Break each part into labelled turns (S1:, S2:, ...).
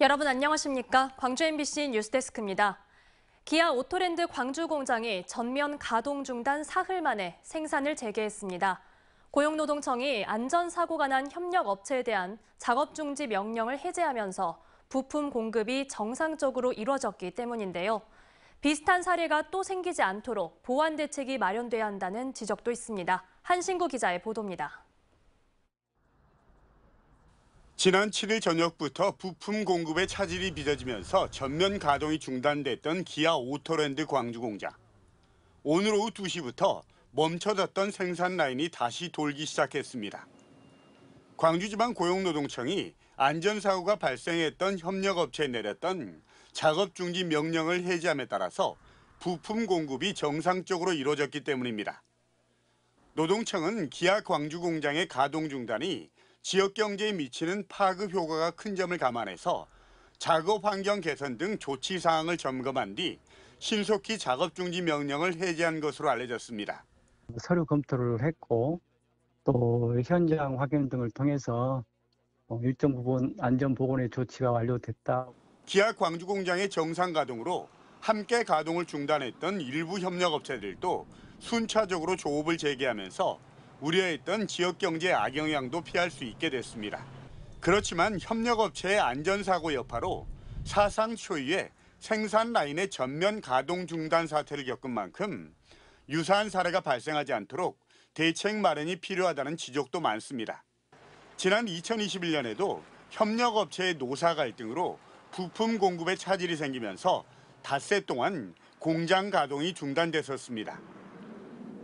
S1: 여러분 안녕하십니까? 광주 MBC 뉴스데스크입니다. 기아 오토랜드 광주 공장이 전면 가동 중단 사흘 만에 생산을 재개했습니다. 고용노동청이 안전사고가 난 협력업체에 대한 작업 중지 명령을 해제하면서 부품 공급이 정상적으로 이루어졌기 때문인데요. 비슷한 사례가 또 생기지 않도록 보완 대책이 마련돼야 한다는 지적도 있습니다. 한신구 기자의 보도입니다.
S2: 지난 7일 저녁부터 부품 공급에 차질이 빚어지면서 전면 가동이 중단됐던 기아 오토랜드 광주 공장. 오늘 오후 2시부터 멈춰졌던 생산 라인이 다시 돌기 시작했습니다. 광주지방고용노동청이 안전사고가 발생했던 협력업체에 내렸던 작업 중지 명령을 해제함에 따라서 부품 공급이 정상적으로 이루어졌기 때문입니다. 노동청은 기아 광주 공장의 가동 중단이 지역 경제에 미치는 파급 효과가 큰 점을 감안해서 작업 환경 개선 등 조치 사항을 점검한 뒤 신속히 작업 중지 명령을 해제한 것으로 알려졌습니다.
S3: 서류 검토를 했고 또 현장 확인 등을 통해서 일정 부분 안전 보건의 조치가 완료됐다.
S2: 기아 광주 공장의 정상 가동으로 함께 가동을 중단했던 일부 협력업체들도 순차적으로 조업을 재개하면서 우려했던 지역 경제 악영향도 피할 수 있게 됐습니다. 그렇지만 협력업체의 안전사고 여파로 사상 초유의 생산 라인의 전면 가동 중단 사태를 겪은 만큼 유사한 사례가 발생하지 않도록 대책 마련이 필요하다는 지적도 많습니다. 지난 2021년에도 협력업체의 노사 갈등으로 부품 공급에 차질이 생기면서 닷새 동안 공장 가동이 중단됐었습니다.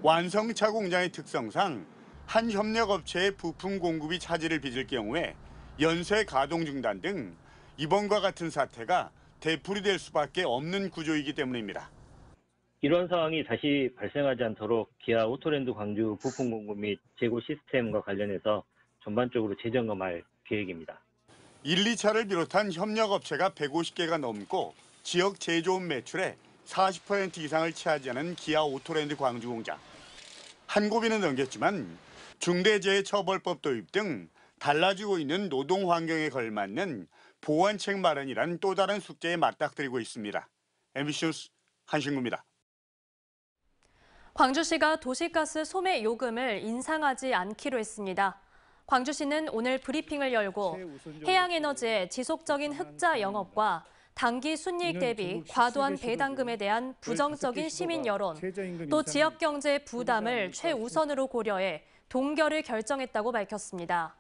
S2: 완성차 공장의 특성상 한 협력업체의 부품 공급이 차질을 빚을 경우에 연쇄 가동 중단 등 이번과 같은 사태가 되풀이될 수밖에 없는 구조이기 때문입니다.
S4: 이런 상황이 다시 발생하지 않도록 기아 오토랜드 광주 부품 공급 및 재고 시스템과 관련해서 전반적으로 재점검할 계획입니다.
S2: 1, 2차를 비롯한 협력업체가 150개가 넘고 지역 제조업 매출의 40% 이상을 차지하는 기아 오토랜드 광주 공장. 한 고비는 넘겼지만 중대재해처벌법 도입 등 달라지고 있는 노동 환경에 걸맞는 보완책 마련이란 또 다른 숙제에 맞닥뜨리고 있습니다. MBC 뉴스 한신구입니다.
S1: 광주시가 도시가스 소매 요금을 인상하지 않기로 했습니다. 광주시는 오늘 브리핑을 열고 해양에너지의 지속적인 흑자 영업과 단기 순이익 대비 과도한 배당금에 대한 부정적인 시민 여론, 또 지역 경제 부담을 최우선으로 고려해 동결을 결정했다고 밝혔습니다.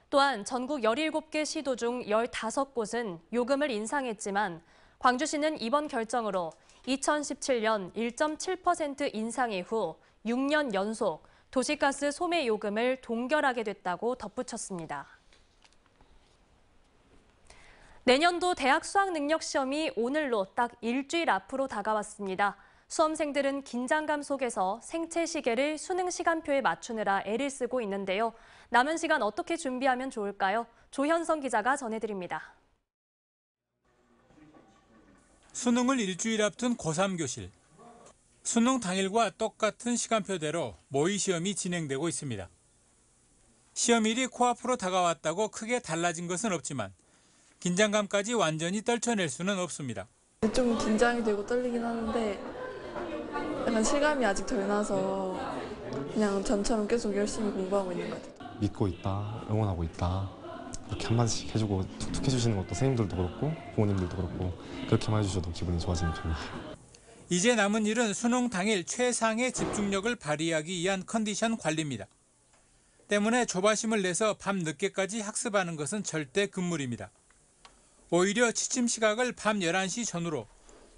S1: 또한 전국 17개 시도 중 15곳은 요금을 인상했지만 광주시는 이번 결정으로 2017년 1.7% 인상 이후 6년 연속 도시가스 소매 요금을 동결하게 됐다고 덧붙였습니다. 내년도 대학 수학능력시험이 오늘로 딱 일주일 앞으로 다가왔습니다. 수험생들은 긴장감 속에서 생체 시계를 수능 시간표에 맞추느라 애를 쓰고 있는데요. 남은 시간 어떻게 준비하면 좋을까요? 조현성 기자가 전해드립니다.
S5: 수능을 일주일 앞둔 고3 교실. 수능 당일과 똑같은 시간표대로 모의시험이 진행되고 있습니다. 시험일이 코앞으로 다가왔다고 크게 달라진 것은 없지만 긴장감까지 완전히 떨쳐낼 수는 없습니다.
S6: 좀 긴장이 되고 떨리긴 하는데 약간 실감이 아직 덜 나서 그냥 전처럼 계속 열심히 공부하고 있는 것 같아요.
S7: 믿고 있다, 응원하고 있다 이렇게 한마디씩 해주고 툭툭 해주시는 것도 선생님들도 그렇고 부모님들도 그렇고 그렇게만 해주셔도 기분이 좋아지는 편이에요.
S5: 이제 남은 일은 수능 당일 최상의 집중력을 발휘하기 위한 컨디션 관리입니다. 때문에 조바심을 내서 밤 늦게까지 학습하는 것은 절대 금물입니다. 오히려 취침 시각을 밤 11시 전후로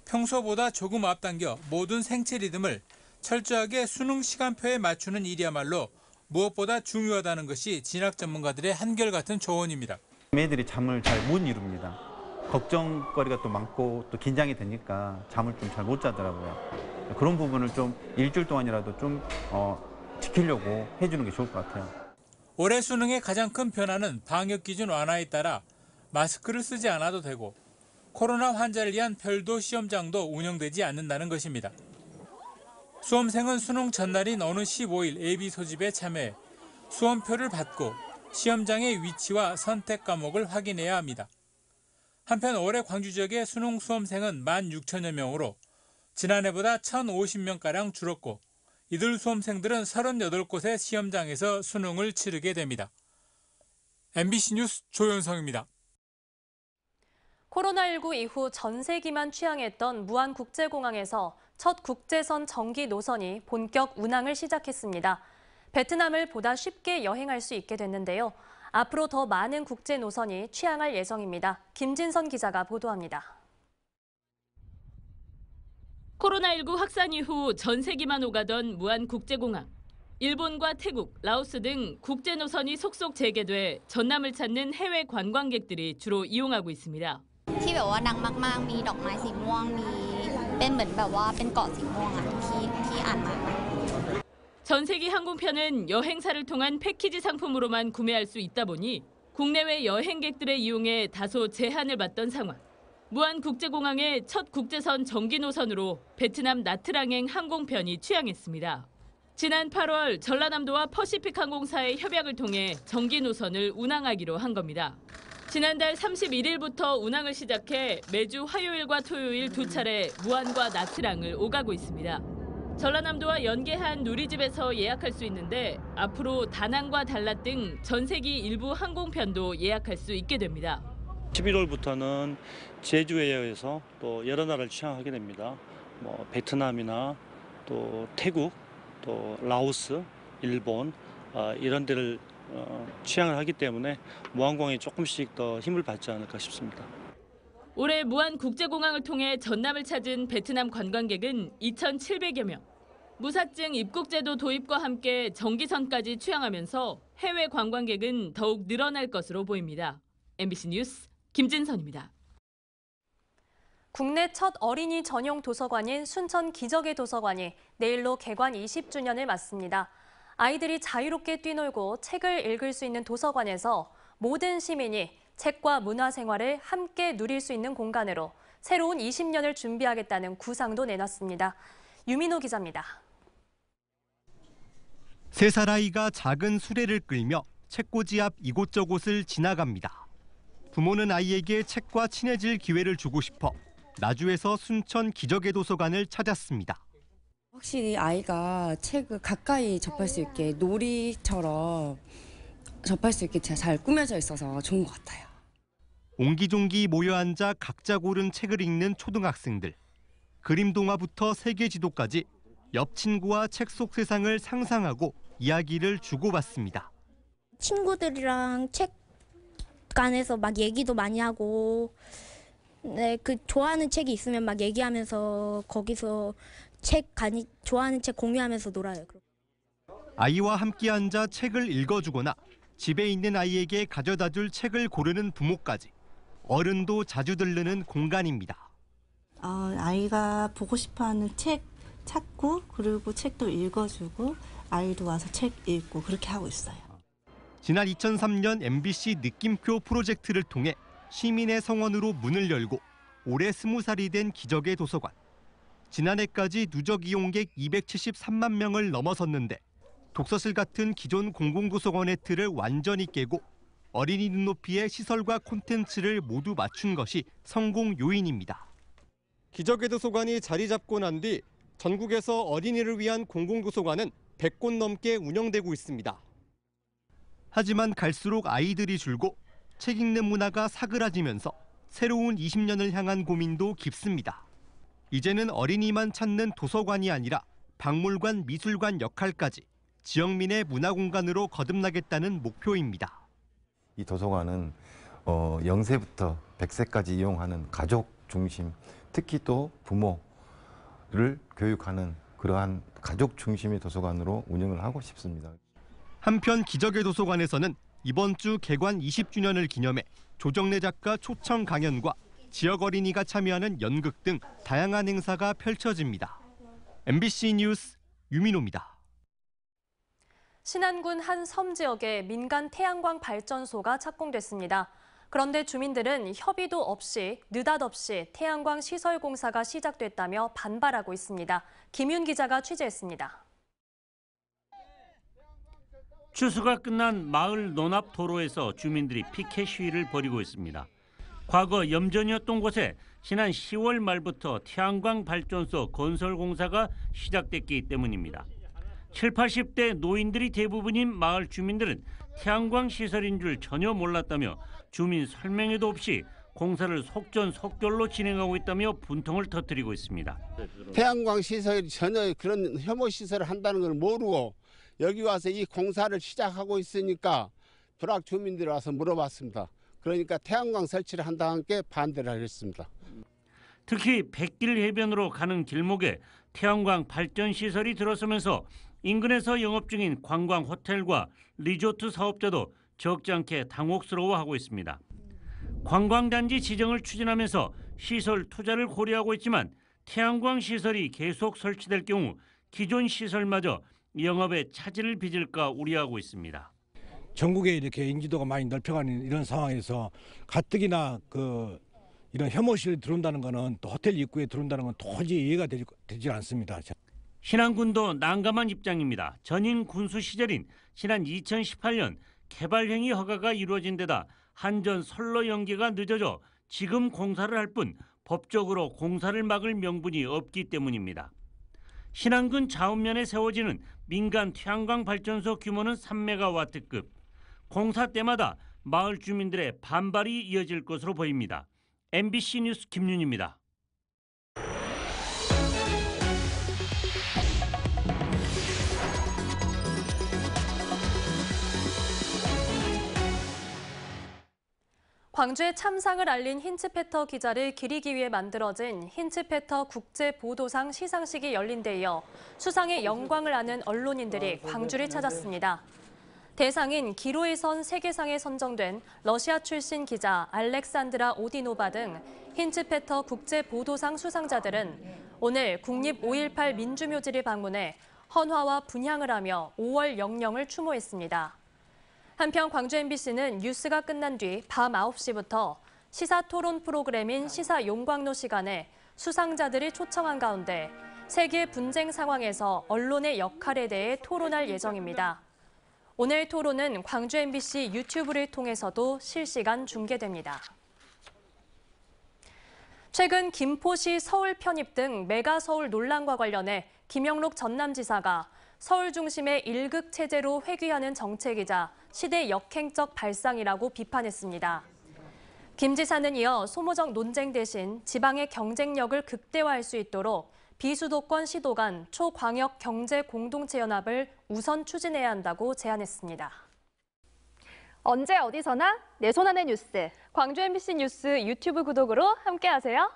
S5: 평소보다 조금 앞당겨 모든 생체 리듬을 철저하게 수능 시간표에 맞추는 일이야말로 무엇보다 중요하다는 것이 진학 전문가들의 한결같은 조언입니다.
S8: 애들이 잠을 잘 못 이룹니다. 걱정거리가 또 많고 또 긴장이 되니까 잠을 좀 잘 못 자더라고요. 그런 부분을 좀 일주일 동안이라도 좀 지키려고 해주는 게 좋을 것 같아요.
S5: 올해 수능의 가장 큰 변화는 방역 기준 완화에 따라 마스크를 쓰지 않아도 되고 코로나 환자를 위한 별도 시험장도 운영되지 않는다는 것입니다. 수험생은 수능 전날인 오는 15일 예비 소집에 참여해 수험표를 받고 시험장의 위치와 선택 과목을 확인해야 합니다. 한편 올해 광주 지역의 수능 수험생은 16,000여 명으로 지난해보다 1,050명가량 줄었고 이들 수험생들은 38곳의 시험장에서 수능을 치르게 됩니다. MBC 뉴스 조현성입니다.
S1: 코로나19 이후 전세기만 취항했던 무안국제공항에서 첫 국제선 정기 노선이 본격 운항을 시작했습니다. 베트남을 보다 쉽게 여행할 수 있게 됐는데요. 앞으로 더 많은 국제 노선이 취항할 예정입니다. 김진선 기자가 보도합니다.
S9: 코로나19 확산 이후 전세기만 오가던 무안국제공항. 일본과 태국, 라오스 등 국제 노선이 속속 재개돼 전남을 찾는 해외 관광객들이 주로 이용하고 있습니다.
S10: ที่แบบว่าดังมากๆมีดอกไม้สีม่วงมีเป็นเหมือนแบบว่าเป็นเกาะสีม่วงอ่ะที่อ่านมา
S9: 전세기 항공편은 여행사를 통한 패키지 상품으로만 구매할 수 있다 보니 국내외 여행객들의 이용에 다소 제한을 받던 상황. 무안국제공항의 첫 국제선 정기 노선으로 베트남 나트랑행 항공편이 취항했습니다. 지난 8월 전라남도와 퍼시픽 항공사의 협약을 통해 정기 노선을 운항하기로 한 겁니다. 지난달 31일부터 운항을 시작해 매주 화요일과 토요일 두 차례 무안과 나트랑을 오가고 있습니다. 전라남도와 연계한 누리집에서 예약할 수 있는데 앞으로 다낭과 달랏 등 전세기 일부 항공편도 예약할 수 있게 됩니다.
S11: 11월부터는 제주에어에서 또 여러 나라를 취항하게 됩니다. 베트남이나 또 태국, 또 라오스, 일본 이런 데를 취항을 하기 때문에 무안공항이 조금씩 더 힘을 받지 않을까 싶습니다.
S9: 올해 무안국제공항을 통해 전남을 찾은 베트남 관광객은 2,700여 명. 무사증 입국제도 도입과 함께 정기선까지 취항하면서 해외 관광객은 더욱 늘어날 것으로 보입니다. MBC 뉴스 김진선입니다.
S1: 국내 첫 어린이 전용 도서관인 순천 기적의 도서관이 내일로 개관 20주년을 맞습니다. 아이들이 자유롭게 뛰놀고 책을 읽을 수 있는 도서관에서 모든 시민이 책과 문화생활을 함께 누릴 수 있는 공간으로 새로운 20년을 준비하겠다는 구상도 내놨습니다. 유민호 기자입니다.
S12: 3살 아이가 작은 수레를 끌며 책꽂이 앞 이곳저곳을 지나갑니다. 부모는 아이에게 책과 친해질 기회를 주고 싶어 나주에서 순천 기적의 도서관을 찾았습니다.
S13: 확실히 아이가 책을 가까이 접할 수 있게 놀이처럼 접할 수 있게 잘 꾸며져 있어서 좋은 것 같아요.
S12: 옹기종기 모여 앉아 각자 고른 책을 읽는 초등학생들. 그림 동화부터 세계 지도까지 옆 친구와 책 속 세상을 상상하고 이야기를 주고받습니다.
S14: 친구들이랑 책 안에서 막 얘기도 많이 하고 그 좋아하는 책이 있으면 막 얘기하면서 거기서 좋아하는 책 공유하면서 놀아요.
S12: 아이와 함께 앉아 책을 읽어주거나 집에 있는 아이에게 가져다줄 책을 고르는 부모까지 어른도 자주 들르는 공간입니다.
S15: 아이가 보고 싶어하는 책 찾고 그리고 책도 읽어주고 아이도 와서 책 읽고 그렇게 하고 있어요.
S12: 지난 2003년 MBC 느낌표 프로젝트를 통해 시민의 성원으로 문을 열고 올해 20살이 된 기적의 도서관. 지난해까지 누적 이용객 273만 명을 넘어섰는데 독서실 같은 기존 공공도서관의 틀을 완전히 깨고 어린이 눈높이의 시설과 콘텐츠를 모두 맞춘 것이 성공 요인입니다. 기적의 도서관이 자리 잡고 난 뒤 전국에서 어린이를 위한 공공도서관은 100곳 넘게 운영되고 있습니다. 하지만 갈수록 아이들이 줄고 책 읽는 문화가 사그라지면서 새로운 20년을 향한 고민도 깊습니다. 이제는 어린이만 찾는 도서관이 아니라 박물관, 미술관 역할까지 지역민의 문화공간으로 거듭나겠다는 목표입니다.
S16: 이 도서관은 0세부터 100세까지 이용하는 가족 중심, 특히 또 부모를 교육하는 그러한 가족 중심의 도서관으로 운영을 하고 싶습니다.
S12: 한편 기적의 도서관에서는 이번 주 개관 20주년을 기념해 조정래 작가 초청 강연과 지역 어린이가 참여하는 연극 등 다양한 행사가 펼쳐집니다. MBC 뉴스 유민호입니다.
S1: 신안군 한 섬 지역에 민간 태양광 발전소가 착공됐습니다. 그런데 주민들은 협의도 없이 느닷없이 태양광 시설 공사가 시작됐다며 반발하고 있습니다. 김윤 기자가 취재했습니다.
S17: 추수가 끝난 마을 논앞 도로에서 주민들이 피켓 시위를 벌이고 있습니다. 과거 염전이었던 곳에 지난 10월 말부터 태양광 발전소 건설 공사가 시작됐기 때문입니다. 70, 80대 노인들이 대부분인 마을 주민들은 태양광 시설인 줄 전혀 몰랐다며 주민 설명회도 없이 공사를 속전속결로 진행하고 있다며 분통을 터뜨리고 있습니다.
S18: 태양광 시설이 전혀 그런 혐오 시설을 한다는 걸 모르고 여기 와서 이 공사를 시작하고 있으니까 불악 주민들이 와서 물어봤습니다. 그러니까 태양광 설치를 한다는 함께 반대를 하겠습니다.
S17: 특히 백길 해변으로 가는 길목에 태양광 발전 시설이 들어서면서 인근에서 영업 중인 관광 호텔과 리조트 사업자도 적지 않게 당혹스러워하고 있습니다. 관광단지 지정을 추진하면서 시설 투자를 고려하고 있지만 태양광 시설이 계속 설치될 경우 기존 시설마저 영업에 차질을 빚을까 우려하고 있습니다.
S19: 전국에 이렇게 인지도가 많이 넓혀가는 이런 상황에서 가뜩이나 이런 혐오시설이 들어온다는 것은 또 호텔 입구에 들어온다는 건 도저히 이해가 되지 않습니다.
S17: 신안군도 난감한 입장입니다. 전임 군수 시절인 지난 2018년 개발행위 허가가 이루어진 데다 한전 선로 연기가 늦어져 지금 공사를 할 뿐 법적으로 공사를 막을 명분이 없기 때문입니다. 신안군 자운면에 세워지는 민간 태양광 발전소 규모는 3메가와트급. 공사 때마다 마을 주민들의 반발이 이어질 것으로 보입니다. MBC 뉴스 김윤입니다.
S1: 광주의 참상을 알린 힌츠페터 기자를 기리기 위해 만들어진 힌츠페터 국제보도상 시상식이 열린 데 이어 수상의 영광을 아는 언론인들이 광주를 찾았습니다. 대상인 기로에 선 세계상에 선정된 러시아 출신 기자 알렉산드라 오디노바 등 힌츠페터 국제보도상 수상자들은 오늘 국립 5.18 민주묘지를 방문해 헌화와 분향을 하며 5월 영령을 추모했습니다. 한편 광주 MBC는 뉴스가 끝난 뒤 밤 9시부터 시사 토론 프로그램인 시사 용광로 시간에 수상자들을 초청한 가운데 세계 분쟁 상황에서 언론의 역할에 대해 토론할 예정입니다. 오늘 토론은 광주 MBC 유튜브를 통해서도 실시간 중계됩니다. 최근 김포시 서울 편입 등 메가서울 논란과 관련해 김영록 전남지사가 서울 중심의 1극 체제로 회귀하는 정책이자 시대 역행적 발상이라고 비판했습니다. 김 지사는 이어 소모적 논쟁 대신 지방의 경쟁력을 극대화할 수 있도록 비수도권 시도 간 초광역 경제 공동체 연합을 우선 추진해야 한다고 제안했습니다.
S20: 언제 어디서나 내 손 안의 뉴스. 광주 MBC 뉴스 유튜브 구독으로 함께하세요.